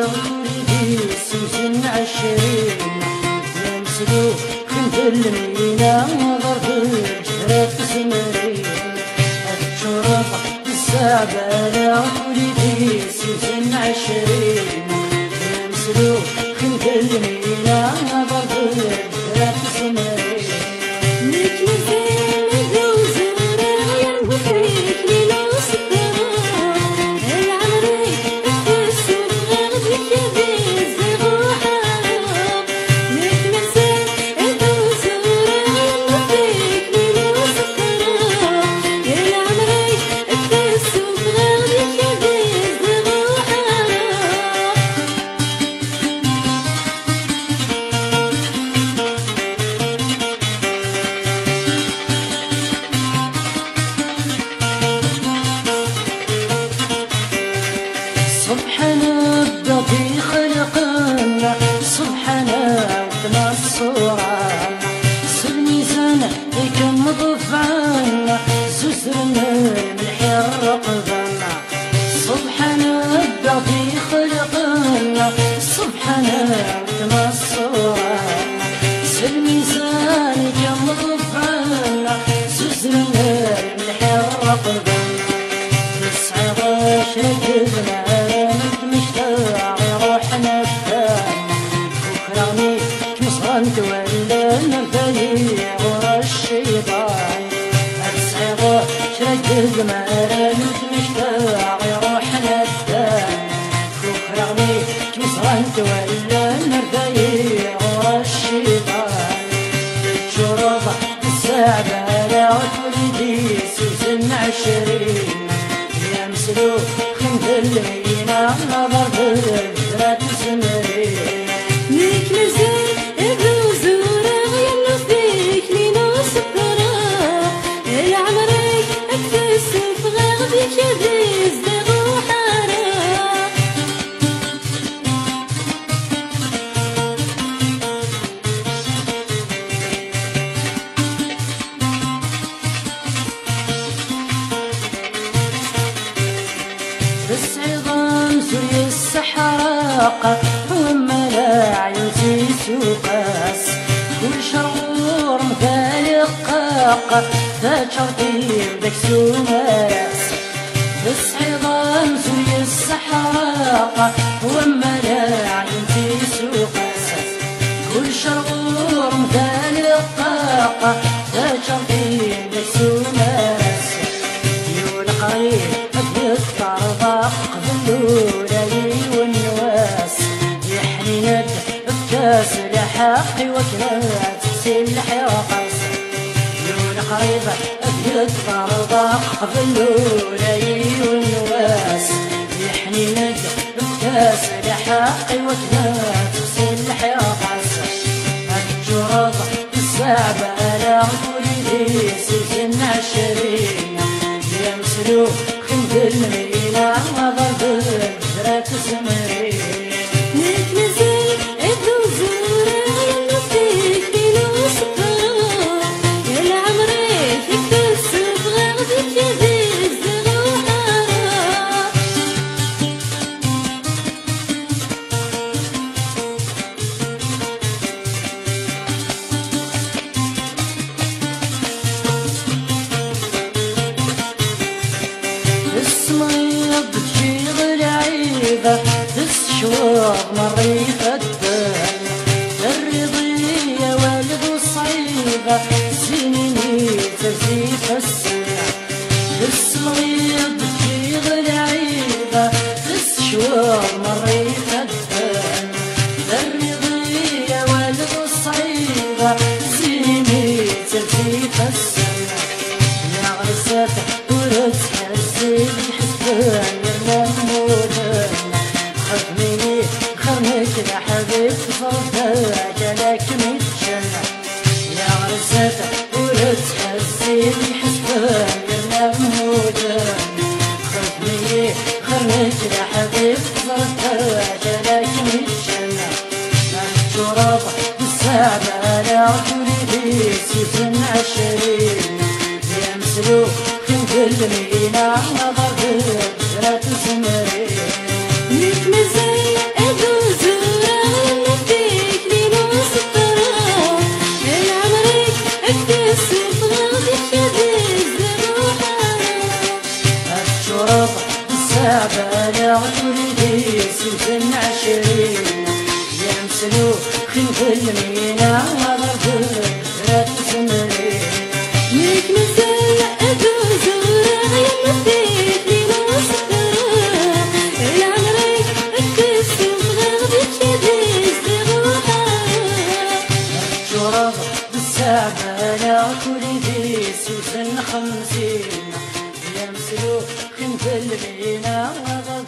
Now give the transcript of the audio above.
وليدي سمسم عشرين يمسلو خنت المينا ضرب الجرات سمرين الشرب السعبانة وليدي سمسم عشرين يمسلو خنت المينا ضرب الجرات سمرين سبحان الذي خلقنا سبحان ابن الصوران سلميزان كم ضفعنا زسرنا الملح الرقبنا سبحان الذي خلقنا سبحان ابن الصوران سلميزان كم ضفعنا زسرنا الملح الرقبنا 19 جبنا ولا نبيع ورا الشيطان الصغار شرد مرانت مشتاع يروح ندان فوق رغمي كسرانت ولا نبيع ورا الشيطان الشرب السعبانة ولدي سوسن 20 يمسلو خنت اللينا ضرب الجرات سمرين ليك نزل بس عظام سوري السحراق هم لا عيوزيس وقاس كل شرور مثال قاق ذات شرطير ذاك سوماس بس عظام سوري السحراق هم لا عيوزيس وقاس كل شرور مثال قاق ذات شرطير ذاك سوماس يون قريب الطربق باللولاي والنواس يحني ند بكاس لحقي وكلات سلح يقص يون قريبة أبيض طربق باللولاي والنواس يحني ند بكاس لحقي وكلات سلح يقص الجرض السعبانة وليدي سجن 20 يمسلو خنت المينا ضرب الجرات سمرين ليك نزل ابو زورة يلو فيك بيلو سكر يا عمري فيك الصغار بيك يديك زغوحة السميض تجيغ العيبة تسشوض مريف الدم الرضية والد الصعيبة سنيني تزيف السنة السميض تجيغ العيبة تسشوض مريف الدم الرضية والد الصعيبة سنيني تزيف السنة يا غرسات ورثها الزيد حسبان يا مهمودان خدميني خرمك يا حبيب صرفاك لك متجنة يا غرسات ورثها الزيد حسبان يا مهمودان خدميني خرمك يا حبيب صرفاك لك متجنة الشرب السعبانة وليدي سوسن 20 يمسلو خنت المينا ضرب الجرات سمرين ليك مزايا بالسابع ولدي سنتين 20 يمسلو خنف المينا وضرب ثلاث سمرين ليك مساء أدوزورة يمثل لي نصدرة يعني ريك التسم غربت شديد لغوحة شرب بالسابع ولدي سنتين 50 يمسلو خنف المينا وضرب